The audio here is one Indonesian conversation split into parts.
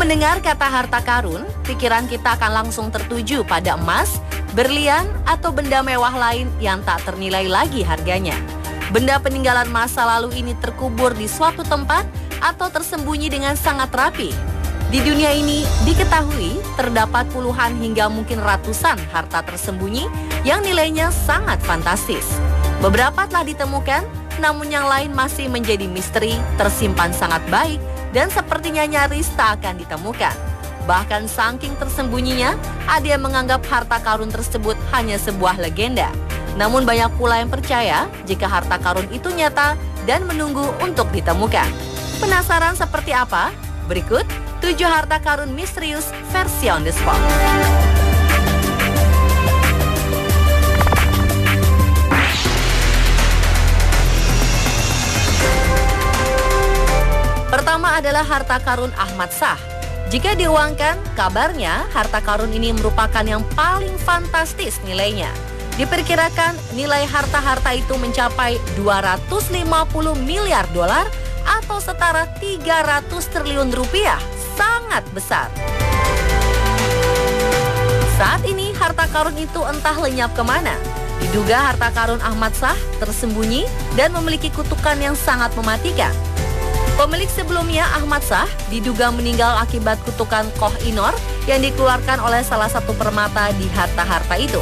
mendengar kata harta karun, pikiran kita akan langsung tertuju pada emas, berlian, atau benda mewah lain yang tak ternilai lagi harganya. Benda peninggalan masa lalu ini terkubur di suatu tempat atau tersembunyi dengan sangat rapi. Di dunia ini diketahui terdapat puluhan hingga mungkin ratusan harta tersembunyi yang nilainya sangat fantastis. Beberapa telah ditemukan, namun yang lain masih menjadi misteri, tersimpan sangat baik, dan sepertinya nyaris tak akan ditemukan. Bahkan saking tersembunyinya, ada yang menganggap harta karun tersebut hanya sebuah legenda. Namun banyak pula yang percaya jika harta karun itu nyata dan menunggu untuk ditemukan. Penasaran seperti apa? Berikut 7 harta karun misterius versi on the spot. Pertama adalah harta karun Ahmad Shah. Jika diuangkan, kabarnya harta karun ini merupakan yang paling fantastis nilainya. Diperkirakan nilai harta-harta itu mencapai 250 miliar dolar atau setara 300 triliun rupiah. Sangat besar. Saat ini harta karun itu entah lenyap kemana. Diduga harta karun Ahmad Shah tersembunyi dan memiliki kutukan yang sangat mematikan. Pemilik sebelumnya, Ahmad Shah, diduga meninggal akibat kutukan Koh Inor yang dikeluarkan oleh salah satu permata di harta-harta itu.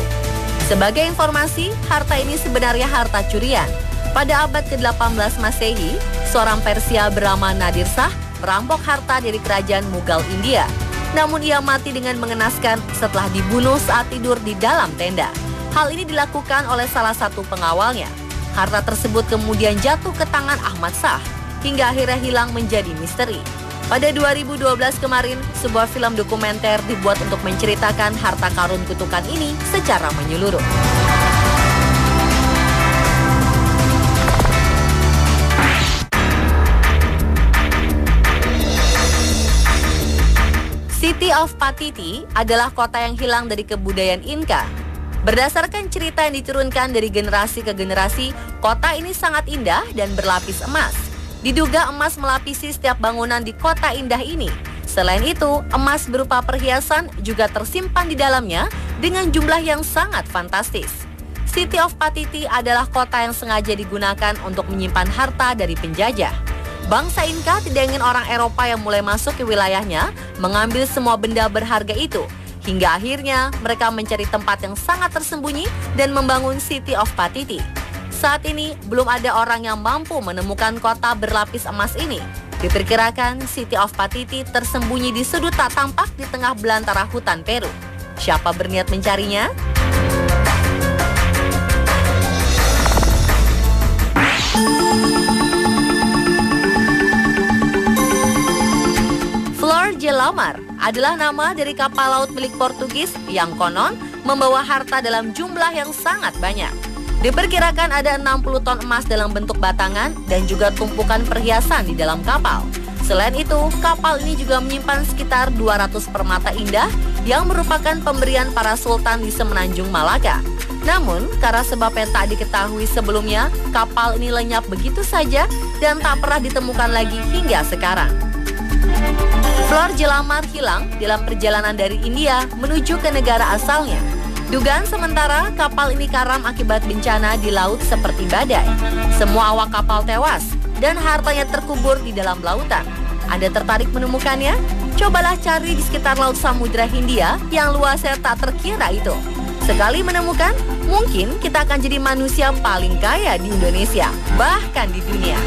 Sebagai informasi, harta ini sebenarnya harta curian. Pada abad ke-18 Masehi, seorang Persia bernama Nadir Shah merampok harta dari kerajaan Mughal India. Namun ia mati dengan mengenaskan setelah dibunuh saat tidur di dalam tenda. Hal ini dilakukan oleh salah satu pengawalnya. Harta tersebut kemudian jatuh ke tangan Ahmad Shah, hingga akhirnya hilang menjadi misteri. Pada 2012 kemarin, sebuah film dokumenter dibuat untuk menceritakan harta karun kutukan ini secara menyeluruh. City of Patiti adalah kota yang hilang dari kebudayaan Inca. Berdasarkan cerita yang diturunkan dari generasi ke generasi, kota ini sangat indah dan berlapis emas. Diduga emas melapisi setiap bangunan di kota indah ini. Selain itu, emas berupa perhiasan juga tersimpan di dalamnya dengan jumlah yang sangat fantastis. City of Patiti adalah kota yang sengaja digunakan untuk menyimpan harta dari penjajah. Bangsa Inca tidak ingin orang Eropa yang mulai masuk ke wilayahnya mengambil semua benda berharga itu. Hingga akhirnya mereka mencari tempat yang sangat tersembunyi dan membangun City of Patiti. Saat ini belum ada orang yang mampu menemukan kota berlapis emas ini. Diperkirakan City of Patiti tersembunyi di sudut tak tampak di tengah belantara hutan Peru. Siapa berniat mencarinya? Flor de Lamar adalah nama dari kapal laut milik Portugis yang konon membawa harta dalam jumlah yang sangat banyak. Diperkirakan ada 60 ton emas dalam bentuk batangan dan juga tumpukan perhiasan di dalam kapal. Selain itu, kapal ini juga menyimpan sekitar 200 permata indah yang merupakan pemberian para sultan di Semenanjung Malaka. Namun, karena sebab yang tak diketahui sebelumnya, kapal ini lenyap begitu saja dan tak pernah ditemukan lagi hingga sekarang. Flor de Lamar hilang dalam perjalanan dari India menuju ke negara asalnya. Dugaan sementara kapal ini karam akibat bencana di laut seperti badai. Semua awak kapal tewas dan hartanya terkubur di dalam lautan. Anda tertarik menemukannya? Cobalah cari di sekitar Laut Samudra Hindia yang luasnya tak terkira itu. Sekali menemukan, mungkin kita akan jadi manusia paling kaya di Indonesia, bahkan di dunia.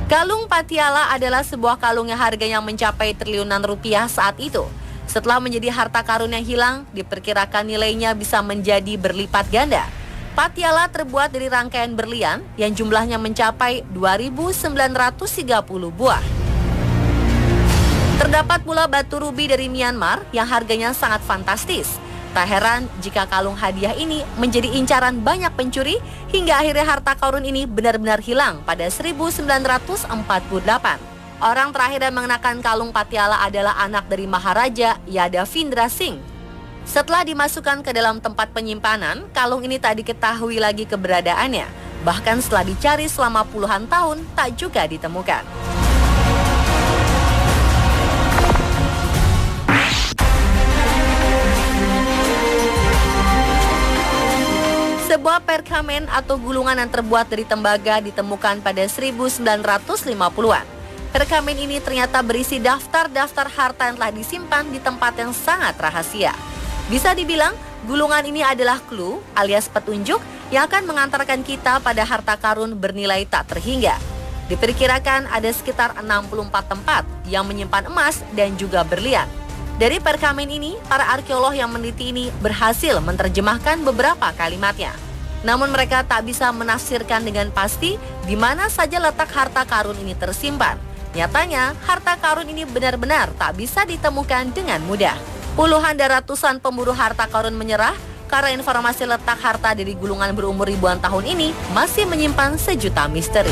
Kalung Patiala adalah sebuah kalung yang harganya mencapai triliunan rupiah saat itu. Setelah menjadi harta karun yang hilang, diperkirakan nilainya bisa menjadi berlipat ganda. Patiala terbuat dari rangkaian berlian yang jumlahnya mencapai 2.930 buah. Terdapat pula batu rubi dari Myanmar yang harganya sangat fantastis. Tak heran jika kalung hadiah ini menjadi incaran banyak pencuri hingga akhirnya harta karun ini benar-benar hilang pada 1948. Orang terakhir yang mengenakan kalung Patiala adalah anak dari Maharaja Yadavindra Singh. Setelah dimasukkan ke dalam tempat penyimpanan, kalung ini tak diketahui lagi keberadaannya. Bahkan setelah dicari selama puluhan tahun, tak juga ditemukan. Sebuah perkamen atau gulungan yang terbuat dari tembaga ditemukan pada 1950-an. Perkamen ini ternyata berisi daftar-daftar harta yang telah disimpan di tempat yang sangat rahasia. Bisa dibilang, gulungan ini adalah clue alias petunjuk yang akan mengantarkan kita pada harta karun bernilai tak terhingga. Diperkirakan ada sekitar 64 tempat yang menyimpan emas dan juga berlian. Dari perkamen ini, para arkeolog yang meneliti ini berhasil menerjemahkan beberapa kalimatnya. Namun mereka tak bisa menafsirkan dengan pasti di mana saja letak harta karun ini tersimpan. Nyatanya, harta karun ini benar-benar tak bisa ditemukan dengan mudah. Puluhan dan ratusan pemburu harta karun menyerah karena informasi letak harta dari gulungan berumur ribuan tahun ini masih menyimpan sejuta misteri.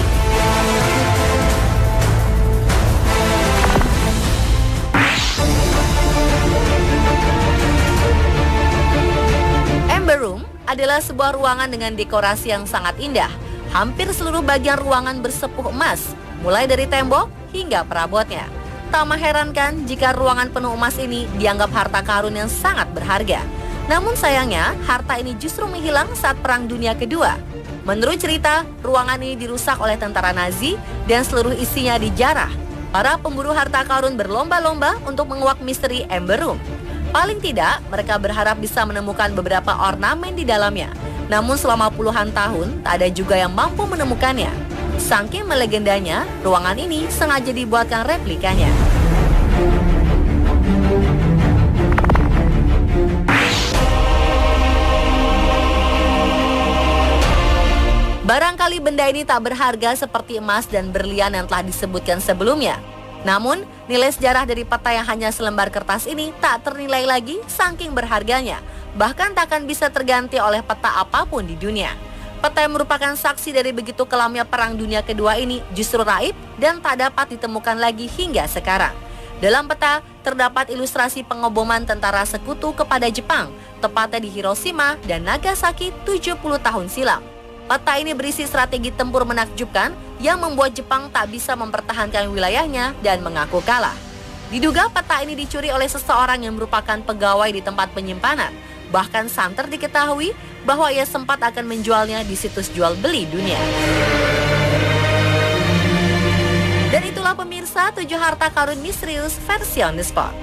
Amber Room adalah sebuah ruangan dengan dekorasi yang sangat indah. Hampir seluruh bagian ruangan bersepuh emas, mulai dari tembok hingga perabotnya. Tak mengherankan jika ruangan penuh emas ini dianggap harta karun yang sangat berharga. Namun sayangnya, harta ini justru menghilang saat Perang Dunia Kedua. Menurut cerita, ruangan ini dirusak oleh tentara Nazi dan seluruh isinya dijarah. Para pemburu harta karun berlomba-lomba untuk menguak misteri Amber Room. Paling tidak, mereka berharap bisa menemukan beberapa ornamen di dalamnya. Namun selama puluhan tahun, tak ada juga yang mampu menemukannya. Saking melegendanya, ruangan ini sengaja dibuatkan replikanya. Barangkali benda ini tak berharga seperti emas dan berlian yang telah disebutkan sebelumnya. Namun, nilai sejarah dari peta yang hanya selembar kertas ini tak ternilai lagi saking berharganya. Bahkan tak akan bisa terganti oleh peta apapun di dunia. Peta yang merupakan saksi dari begitu kelamnya Perang Dunia Kedua ini justru raib dan tak dapat ditemukan lagi hingga sekarang. Dalam peta terdapat ilustrasi pengoboman tentara sekutu kepada Jepang, tepatnya di Hiroshima dan Nagasaki 70 tahun silam. Peta ini berisi strategi tempur menakjubkan yang membuat Jepang tak bisa mempertahankan wilayahnya dan mengaku kalah. Diduga peta ini dicuri oleh seseorang yang merupakan pegawai di tempat penyimpanan. Bahkan santer diketahui bahwa ia sempat akan menjualnya di situs jual beli dunia. Dan itulah pemirsa 7 harta karun misterius versi On The Spot.